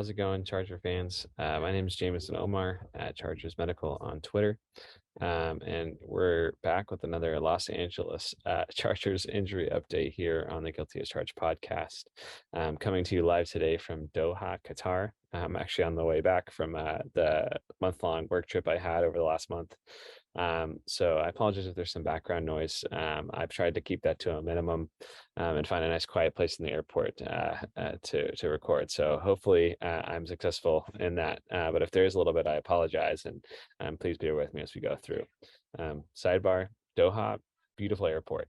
How's it going, Charger fans? My name is Jamieson O'Marr at Chargers Medical on Twitter. And we're back with another Los Angeles Chargers injury update here on the Guilty as Charged podcast. Coming to you live today from Doha, Qatar. I'm actually on the way back from the month-long work trip I had over the last month. So I apologize if there's some background noise. I've tried to keep that to a minimum and find a nice quiet place in the airport to record. So hopefully I'm successful in that. But if there is a little bit, I apologize, and please bear with me as we go through. Sidebar: Doha, beautiful airport.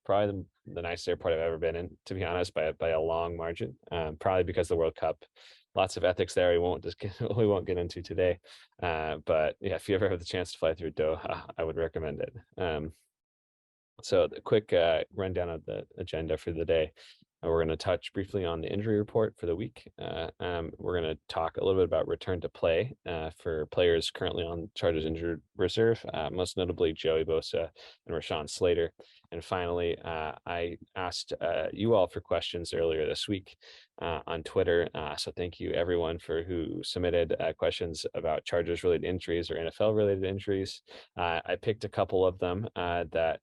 Probably the nicest airport I've ever been in, to be honest, by a long margin. Probably because of the World Cup. Lots of ethics there we won't get into today. But yeah, if you ever have the chance to fly through Doha, I would recommend it. So the quick rundown of the agenda for the day. We're going to touch briefly on the injury report for the week. We're going to talk a little bit about return to play for players currently on Chargers injured reserve, most notably Joey Bosa and Rashawn Slater. And finally, I asked you all for questions earlier this week on Twitter. So thank you everyone who submitted questions about Chargers related injuries or NFL related injuries. I picked a couple of them that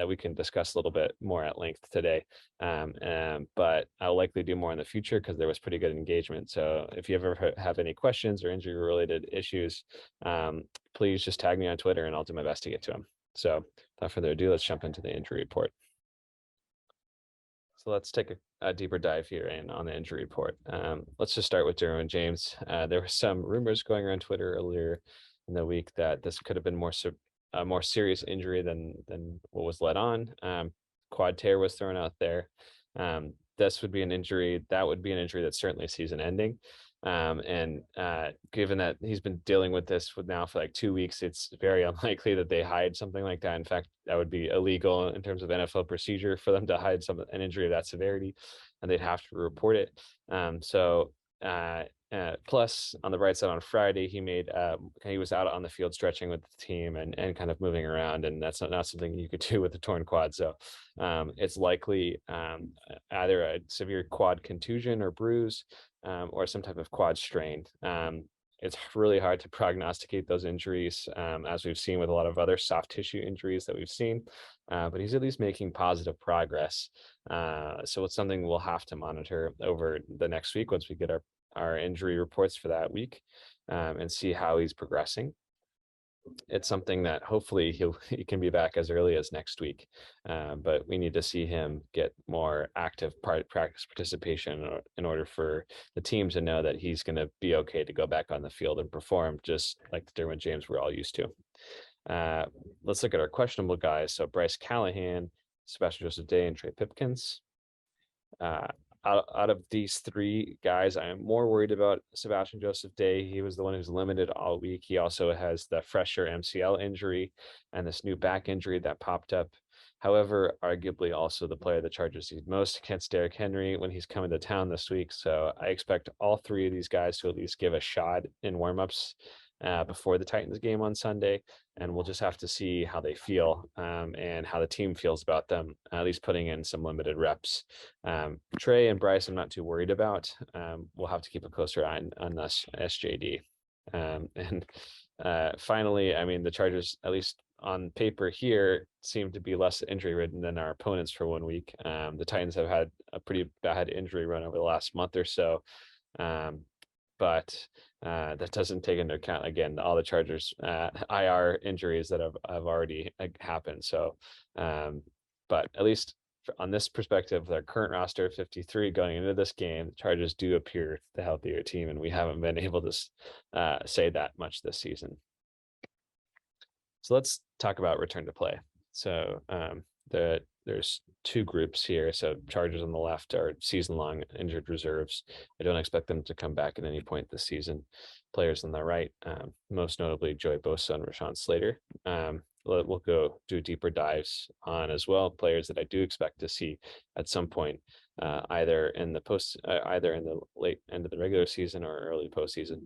we can discuss a little bit more at length today. But I'll likely do more in the future because there was pretty good engagement. So if you ever have any questions or injury related issues, please just tag me on Twitter and I'll do my best to get to them. So without further ado, let's jump into the injury report. So let's take a deeper dive here on the injury report. Let's just start with Derwin James. There were some rumors going around Twitter earlier in the week that this could have been a more serious injury than what was let on. Quad tear was thrown out there. This would be an injury that's certainly season ending. And given that he's been dealing with this now for like 2 weeks, it's very unlikely that they hide something like that. In fact, that would be illegal in terms of NFL procedure for them to hide an injury of that severity, and they'd have to report it. Plus, on the bright side, on Friday, he was out on the field stretching with the team and kind of moving around, and that's not something you could do with a torn quad. So it's likely either a severe quad contusion or bruise or some type of quad strain. It's really hard to prognosticate those injuries, as we've seen with a lot of other soft tissue injuries that we've seen. But he's at least making positive progress. So it's something we'll have to monitor over the next week once we get our injury reports for that week and see how he's progressing. It's something that hopefully he can be back as early as next week, but we need to see him get more active practice participation in order for the team to know that he's going to be okay to go back on the field and perform just like the Derwin James we're all used to. Let's look at our questionable guys. So Bryce Callahan, Sebastian Joseph Day, and Trey Pipkins. Out of these three guys, I am more worried about Sebastian Joseph Day. He was the one who's limited all week. He also has the fresher MCL injury and this new back injury that popped up. However, arguably also the player the Chargers need most against Derrick Henry when he's coming to town this week. So I expect all three of these guys to at least give a shot in warmups before the Titans game on Sunday, and we'll just have to see how they feel and how the team feels about them, at least putting in some limited reps. Trey and Bryce, I'm not too worried about. We'll have to keep a closer eye on us, SJD. And finally, I mean, the Chargers, at least on paper here, seem to be less injury ridden than our opponents for 1 week. The Titans have had a pretty bad injury run over the last month or so. But that doesn't take into account, again, all the Chargers IR injuries that have already happened. So, but at least on this perspective, their current roster of 53 going into this game, the Chargers do appear the healthier team, and we haven't been able to say that much this season. So let's talk about return to play. So there's two groups here. So Chargers on the left are season-long injured reserves. I don't expect them to come back at any point this season. Players on the right, most notably Joey Bosa and Rashawn Slater. We'll go do deeper dives on as well. Players that I do expect to see at some point, either in the late end of the regular season or early postseason.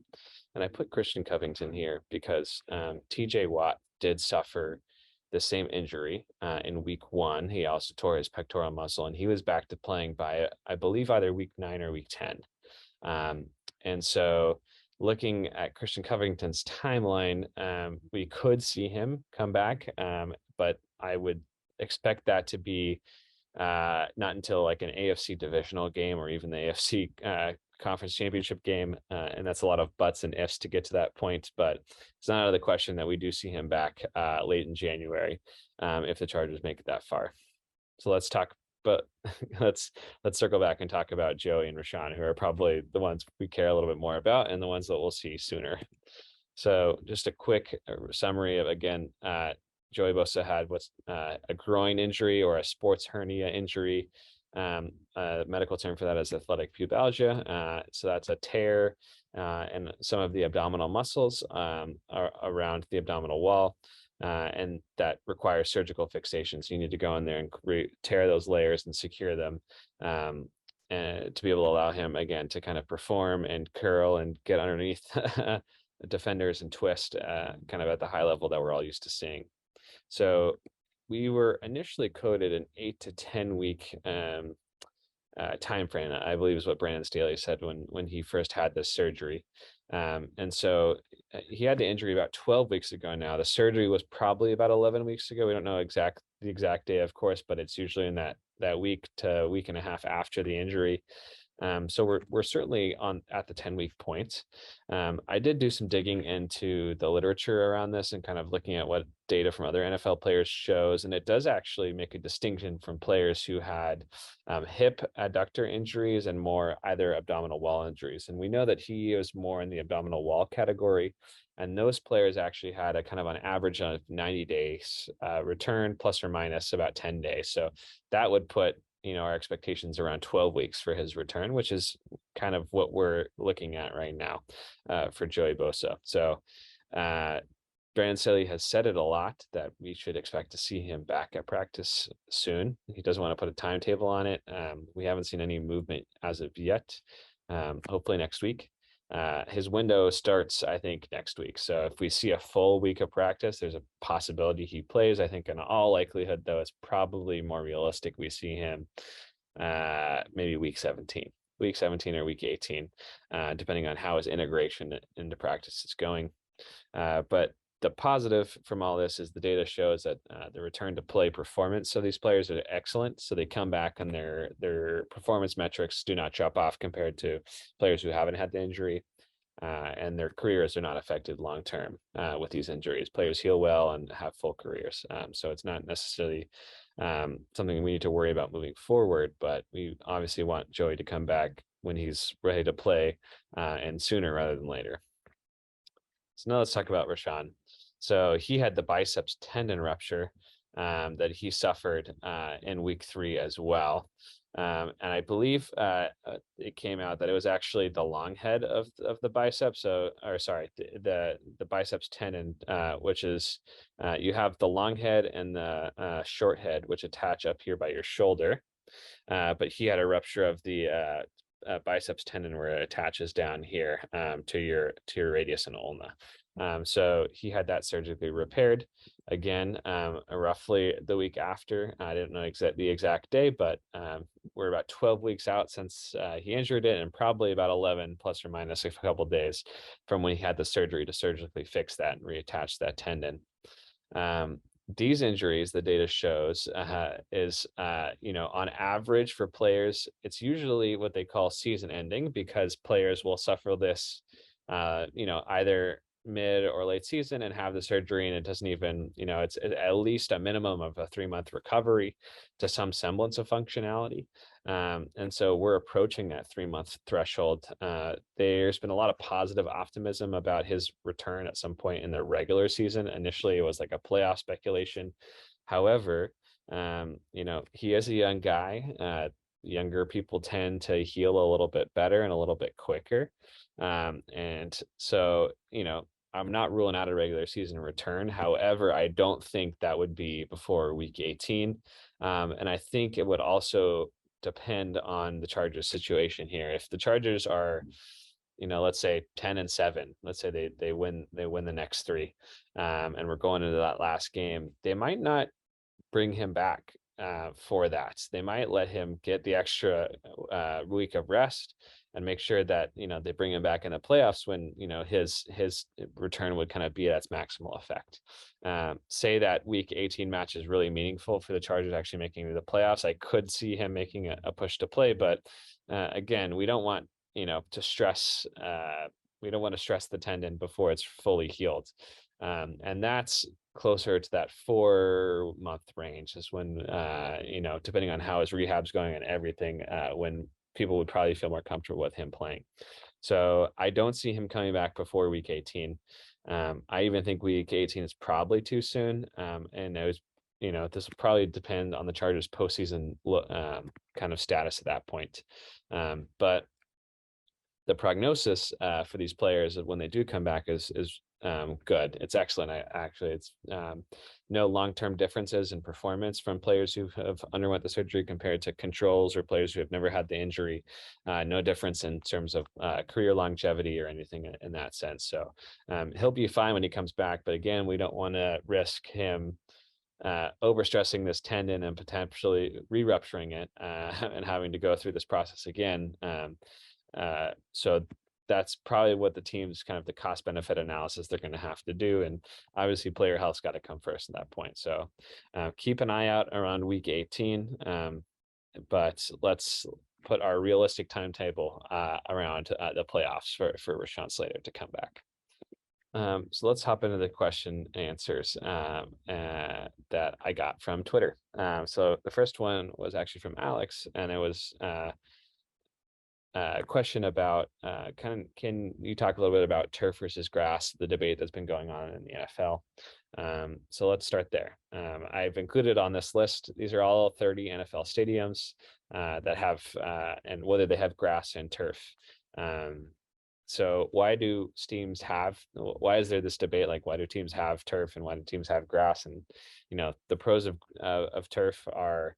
And I put Christian Covington here because TJ Watt did suffer the same injury in week 1. He also tore his pectoral muscle, and he was back to playing by, I believe, either week 9 or week 10. And so looking at Christian Covington's timeline, we could see him come back, but I would expect that to be not until like an AFC divisional game or even the AFC conference championship game. And that's a lot of buts and ifs to get to that point, but it's not out of the question that we do see him back late in January if the Chargers make it that far. So let's talk, but let's circle back and talk about Joey and Rashawn, who are probably the ones we care a little bit more about and the ones that we'll see sooner. So just a quick summary of, again, Joey Bosa had what's a groin injury or a sports hernia injury. A medical term for that is athletic pubalgia. So that's a tear in some of the abdominal muscles around the abdominal wall. And that requires surgical fixation. So you need to go in there and tear those layers and secure them and to be able to allow him, again, to kind of perform and curl and get underneath defenders and twist kind of at the high level that we're all used to seeing. So we were initially coded an 8 to 10 week time frame, I believe is what Brandon Staley said when he first had this surgery. And so he had the injury about 12 weeks ago now. The surgery was probably about 11 weeks ago. We don't know the exact day, of course, but it's usually in that week to week and a half after the injury. So we're certainly at the 10-week point. I did do some digging into the literature around this and kind of looking at what data from other NFL players shows, and it does actually make a distinction from players who had hip adductor injuries and more either abdominal wall injuries. And we know that he was more in the abdominal wall category, and those players actually had a kind of on average of 90 days return plus or minus about 10 days. So that would put our expectations around 12 weeks for his return, which is kind of what we're looking at right now for Joey Bosa. So Brandon Staley has said it a lot that we should expect to see him back at practice soon. He doesn't want to put a timetable on it. We haven't seen any movement as of yet. Hopefully next week. His window starts, I think, next week. So if we see a full week of practice, there's a possibility he plays. I think in all likelihood, though, it's probably more realistic we see him maybe week 17 or week 18, depending on how his integration into practice is going. But the positive from all this is the data shows that the return to play performance. So these players are excellent. So they come back and their performance metrics do not drop off compared to players who haven't had the injury. And their careers are not affected long term with these injuries. Players heal well and have full careers. So it's not necessarily something we need to worry about moving forward, but we obviously want Joey to come back when he's ready to play and sooner rather than later. So now let's talk about Rashawn. So he had the biceps tendon rupture that he suffered in week 3 as well. And I believe it came out that it was actually the long head of the bicep. The biceps tendon, which is you have the long head and the short head, which attach up here by your shoulder. But he had a rupture of the biceps tendon where it attaches down here to your radius and ulna. So he had that surgically repaired again, roughly the week after. I didn't know the exact day, but we're about 12 weeks out since he injured it, and probably about 11 plus or minus a couple of days from when he had the surgery to surgically fix that and reattach that tendon. These injuries, the data shows, is on average for players, it's usually what they call season ending, because players will suffer this, either mid or late season and have the surgery, and it doesn't even, it's at least a minimum of a 3-month recovery to some semblance of functionality. And so we're approaching that 3-month threshold. There's been a lot of positive optimism about his return at some point in the regular season. Initially, it was like a playoff speculation. However, he is a young guy. Younger people tend to heal a little bit better and a little bit quicker. And so, I'm not ruling out a regular season return. However, I don't think that would be before week 18. And I think it would also depend on the Chargers situation here. If the Chargers are, let's say 10-7, let's say they win the next 3, and we're going into that last game, they might not bring him back for that. They might let him get the extra week of rest and make sure that they bring him back in the playoffs when his return would kind of be at its maximal effect. Say that week 18 match is really meaningful for the Chargers actually making the playoffs. I could see him making a push to play, but again, we don't want to stress. We don't want to stress the tendon before it's fully healed, and that's closer to that 4-month range is when depending on how his rehab's going and everything, when people would probably feel more comfortable with him playing. So I don't see him coming back before week 18. I even think week 18 is probably too soon. And it was, this will probably depend on the Chargers postseason kind of status at that point. But the prognosis for these players when they do come back is good. It's excellent. It's no long-term differences in performance from players who have underwent the surgery compared to controls or players who have never had the injury. No difference in terms of career longevity or anything in that sense. So he'll be fine when he comes back. But again, we don't want to risk him overstressing this tendon and potentially re-rupturing it and having to go through this process again. So that's probably what the team's kind of the cost benefit analysis they're going to have to do. And obviously player health's got to come first at that point. So keep an eye out around week 18. But let's put our realistic timetable around the playoffs for Rashawn Slater to come back. So let's hop into the question answers that I got from Twitter. So the first one was actually from Alex, and it was a question about can you talk a little bit about turf versus grass, the debate that's been going on in the NFL. So let's start there. I've included on this list, these are all 30 NFL stadiums that have, and whether they have grass and turf. So why is there this debate? Like, why do teams have turf and why do teams have grass? And, the pros of turf are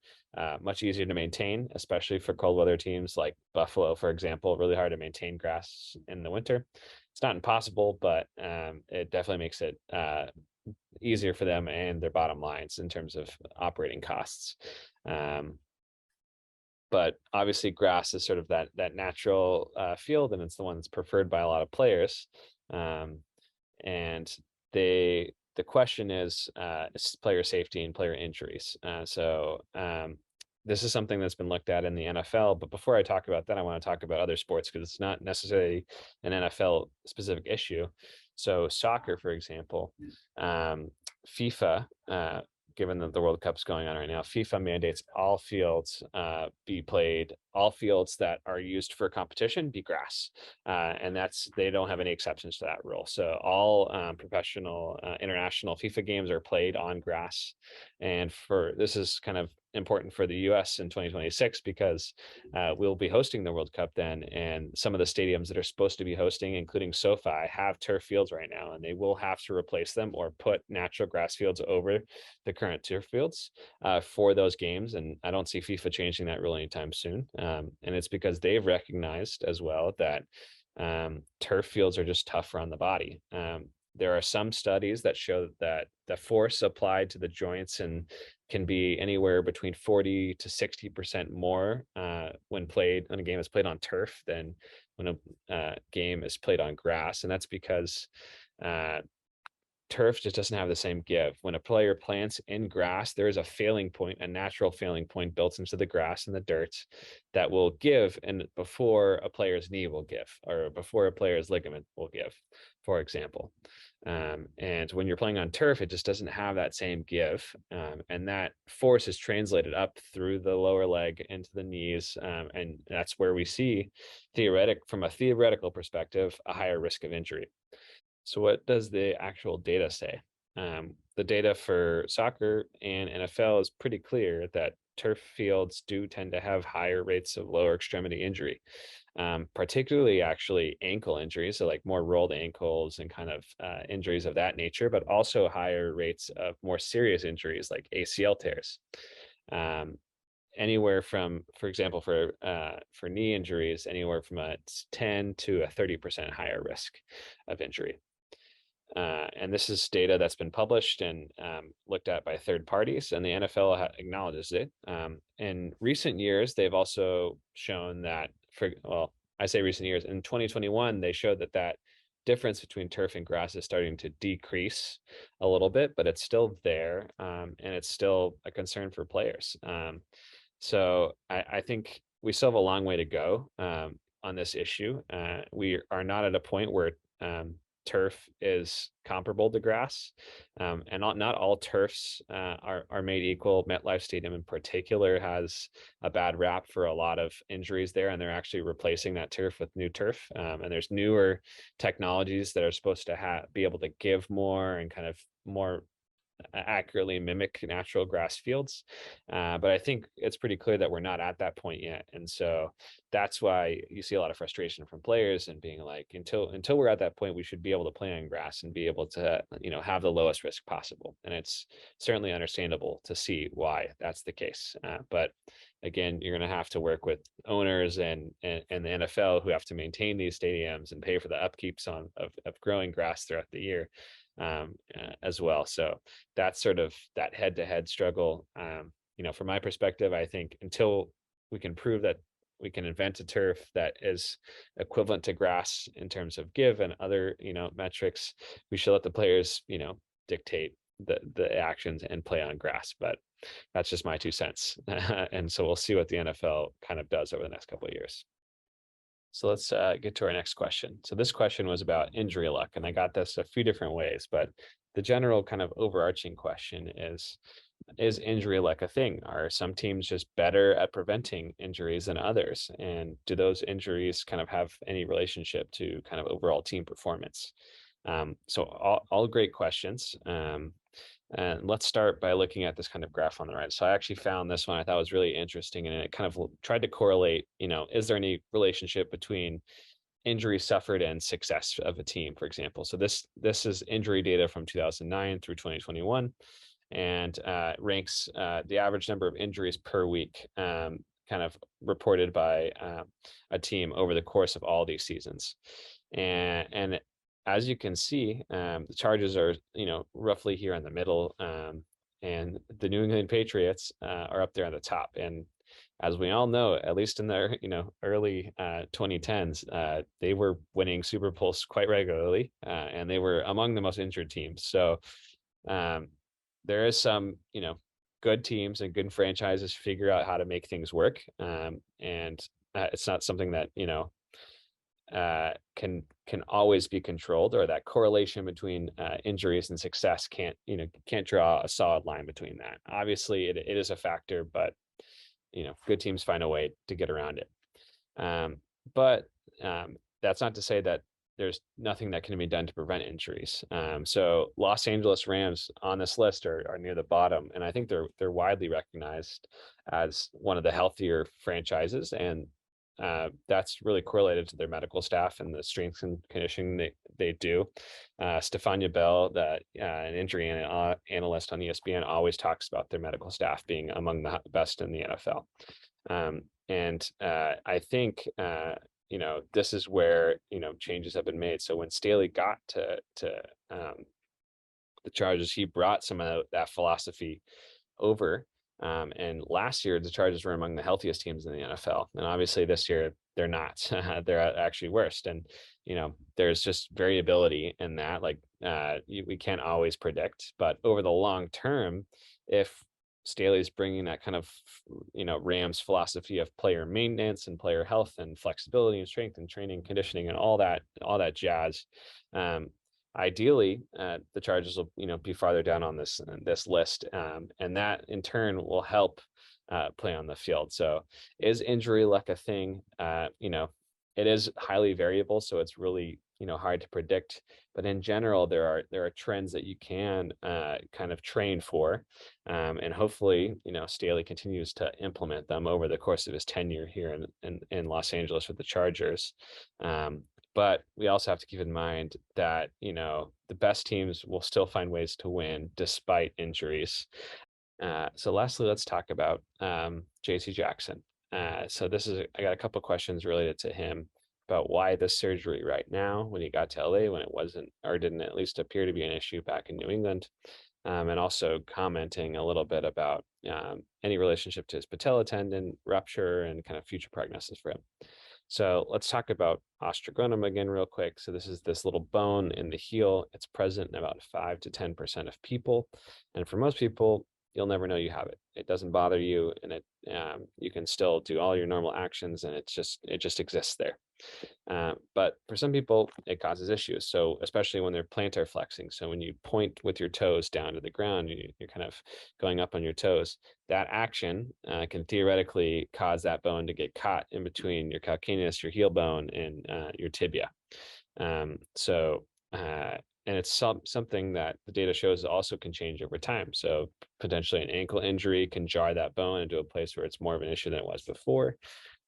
much easier to maintain, especially for cold weather teams like Buffalo, for example. Really hard to maintain grass in the winter. It's not impossible, but it definitely makes it easier for them and their bottom lines in terms of operating costs. But obviously grass is sort of that natural field, and it's the one that's preferred by a lot of players. And the question is player safety and player injuries. So this is something that's been looked at in the NFL. But before I talk about that, I want to talk about other sports because it's not necessarily an NFL specific issue. So soccer, for example, FIFA, given that the World Cup's going on right now, FIFA mandates all fields all fields that are used for competition be grass. And they don't have any exceptions to that rule. So all professional international FIFA games are played on grass. And this is kind of important for the US in 2026 because we'll be hosting the World Cup then, and some of the stadiums that are supposed to be hosting, including SoFi, have turf fields right now, and they will have to replace them or put natural grass fields over the current turf fields for those games. And I don't see FIFA changing that rule anytime soon. And it's because they've recognized as well that turf fields are just tougher on the body. There are some studies that show that the force applied to the joints can be anywhere between 40 to 60% more when a game is played on turf than when a game is played on grass. And that's because turf just doesn't have the same give. When a player plants in grass, there is a failing point, a natural failing point built into the grass and the dirt that will give, and before a player's knee will give, or before a player's ligament will give, for example. And when you're playing on turf, it just doesn't have that same give. And that force is translated up through the lower leg into the knees. And that's where we see, from a theoretical perspective, a higher risk of injury. So what does the actual data say? The data for soccer and NFL is pretty clear that turf fields do tend to have higher rates of lower extremity injury, particularly actually ankle injuries, so like more rolled ankles and kind of injuries of that nature, but also higher rates of more serious injuries like ACL tears. Anywhere from, for example, for knee injuries, anywhere from a 10 to a 30% higher risk of injury. And this is data that's been published and looked at by third parties, and the NFL acknowledges it. In recent years, they've also shown that, well, I say recent years, in 2021, they showed that difference between turf and grass is starting to decrease a little bit, but it's still there, and it's still a concern for players. So I think we still have a long way to go on this issue. We are not at a point where turf is comparable to grass, and not all turfs are made equal. MetLife Stadium in particular has a bad rap for a lot of injuries there, and they're actually replacing that turf with new turf. And there's newer technologies that are supposed to be able to give more and kind of more accurately mimic natural grass fields. But I think it's pretty clear that we're not at that point yet. And so that's why you see a lot of frustration from players and being like, until we're at that point, we should be able to play on grass and be able to, have the lowest risk possible. And it's certainly understandable to see why that's the case. But again, you're going to have to work with owners and the NFL, who have to maintain these stadiums and pay for the upkeeps of growing grass throughout the year, as well. So that's sort of that head-to-head struggle. From my perspective, I think until we can prove that we can invent a turf that is equivalent to grass in terms of give and other, metrics, we should let the players, dictate the actions and play on grass. But that's just my 2 cents. And so we'll see what the NFL kind of does over the next couple of years. So let's get to our next question. So this question was about injury luck, and I got this a few different ways, but the general kind of overarching question is injury luck a thing? Are some teams just better at preventing injuries than others? And do those injuries kind of have any relationship to kind of overall team performance? So all great questions. And let's start by looking at this kind of graph on the right. So I actually found this one I thought was really interesting, and it kind of tried to correlate, is there any relationship between injury suffered and success of a team, for example. So this is injury data from 2009 through 2021, and ranks the average number of injuries per week, kind of reported by a team over the course of all these seasons. And as you can see, the Chargers are, roughly here in the middle, and the New England Patriots are up there on the top. And as we all know, at least in their, early 2010s, they were winning Super Bowls quite regularly, and they were among the most injured teams. So there is some, good teams and good franchises figure out how to make things work. And it's not something that, can always be controlled, or that correlation between injuries and success can't draw a solid line between that. Obviously it is a factor, but good teams find a way to get around it. But that's not to say that there's nothing that can be done to prevent injuries. So Los Angeles Rams on this list are near the bottom, and I think they're widely recognized as one of the healthier franchises, and that's really correlated to their medical staff and the strength and conditioning they do. Stefania Bell, an injury analyst on ESPN, always talks about their medical staff being among the best in the NFL. And I think, this is where, changes have been made. So when Staley got to the Chargers, he brought some of that philosophy over. And last year, the Chargers were among the healthiest teams in the NFL. And obviously this year, they're not. They're actually worst. And, there's just variability in that. Like, we can't always predict. But over the long term, if Staley's bringing that kind of, Rams philosophy of player maintenance and player health and flexibility and strength and training, conditioning, and all that jazz, ideally, the Chargers will, be farther down on this list, and that in turn will help play on the field. So, is injury luck a thing? It is highly variable, so it's really hard to predict. But in general, there are trends that you can kind of train for, and hopefully, Staley continues to implement them over the course of his tenure here in Los Angeles with the Chargers. But we also have to keep in mind that, the best teams will still find ways to win despite injuries. So lastly, let's talk about JC Jackson. So I got a couple questions related to him, about why this surgery right now when he got to LA when it wasn't or didn't at least appear to be an issue back in New England, and also commenting a little bit about any relationship to his patella tendon rupture and kind of future prognosis for him. So let's talk about osteogonum again real quick. So this is this little bone in the heel. It's present in about 5 to 10% of people. And for most people, you'll never know you have it. It doesn't bother you, and you can still do all your normal actions, and it just exists there. But for some people, it causes issues. So especially when they're plantar flexing. So when you point with your toes down to the ground, you're kind of going up on your toes. That action can theoretically cause that bone to get caught in between your calcaneus, your heel bone, and your tibia. And it's something that the data shows also can change over time. So potentially an ankle injury can jar that bone into a place where it's more of an issue than it was before.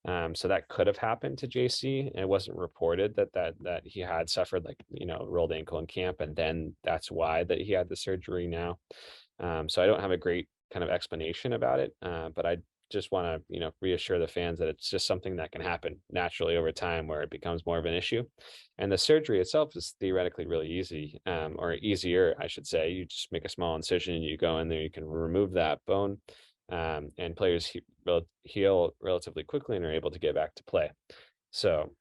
So that could have happened to JC. And it wasn't reported that he had suffered rolled ankle in camp, and then that's why that he had the surgery now. So I don't have a great kind of explanation about it, but I just want to reassure the fans that it's just something that can happen naturally over time where it becomes more of an issue. And the surgery itself is theoretically really easy, or easier, I should say. You just make a small incision, you go in there, you can remove that bone, and players heal relatively quickly and are able to get back to play. So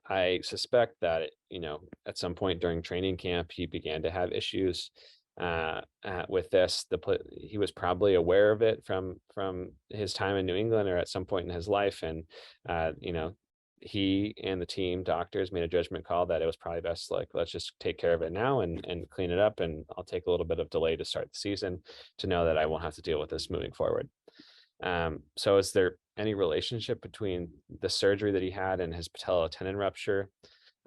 I suspect that, at some point during training camp, he began to have issues with this. He was probably aware of it from his time in New England or at some point in his life. And, he and the team doctors made a judgment call that it was probably best, let's just take care of it now and clean it up. And I'll take a little bit of delay to start the season to know that I won't have to deal with this moving forward. So is there any relationship between the surgery that he had and his patella tendon rupture?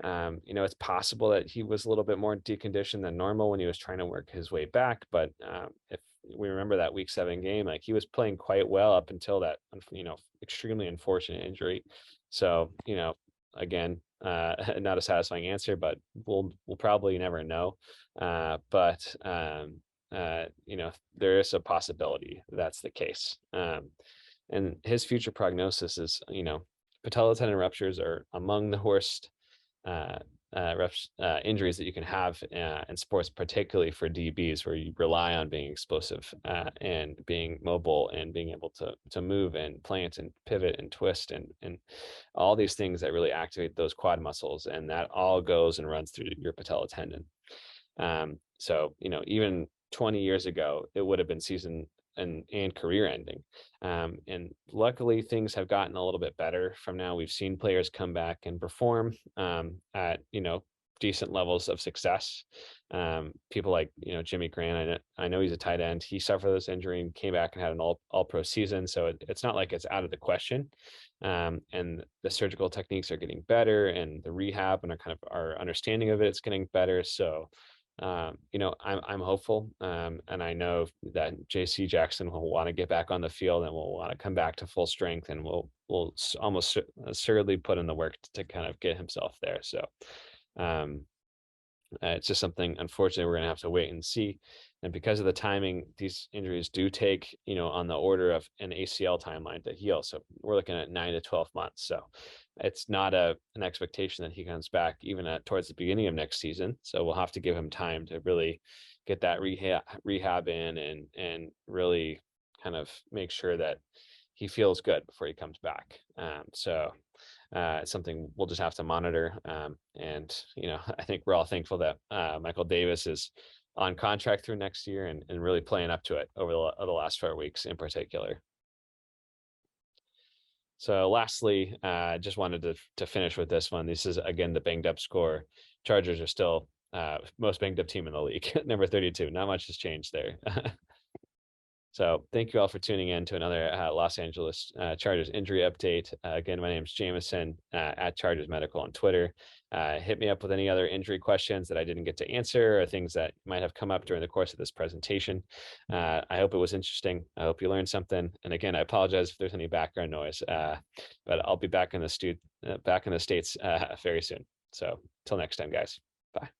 It's possible that he was a little bit more deconditioned than normal when he was trying to work his way back. But if we remember that week 7 game, he was playing quite well up until that, extremely unfortunate injury. So, again, not a satisfying answer, but we'll probably never know. But there is a possibility that's the case. And his future prognosis is, patella tendon ruptures are among the worst injuries that you can have in sports, particularly for DBs, where you rely on being explosive and being mobile and being able to move and plant and pivot and twist and all these things that really activate those quad muscles, and that all goes and runs through your patella tendon. So even 20 years ago, it would have been season and career ending. And luckily things have gotten a little bit better from now. We've seen players come back and perform at, decent levels of success. People like, Jimmy Grant, I know he's a tight end. He suffered this injury and came back and had an all pro season. So it's not like it's out of the question. And the surgical techniques are getting better, and the rehab and our understanding of it is getting better. So I'm hopeful, and I know that JC Jackson will want to get back on the field and will want to come back to full strength, and will almost assuredly put in the work to kind of get himself there. So it's just something, unfortunately, we're going to have to wait and see. And because of the timing, these injuries do take, on the order of an ACL timeline to heal. So we're looking at 9 to 12 months. So it's not an expectation that he comes back even towards the beginning of next season. So we'll have to give him time to really get that rehab in and really kind of make sure that he feels good before he comes back. It's something we'll just have to monitor. And I think we're all thankful that Michael Davis is on contract through next year and really playing up to it over the last 4 weeks in particular. So lastly, just wanted to finish with this one. This is, again, the banged up score. Chargers are still most banged up team in the league, number 32. Not much has changed there. So thank you all for tuning in to another Los Angeles Chargers injury update. Again, my name is Jamieson at Chargers Medical on Twitter. Hit me up with any other injury questions that I didn't get to answer or things that might have come up during the course of this presentation. I hope it was interesting. I hope you learned something. And again, I apologize if there's any background noise, but I'll be back in the States very soon. So till next time, guys. Bye.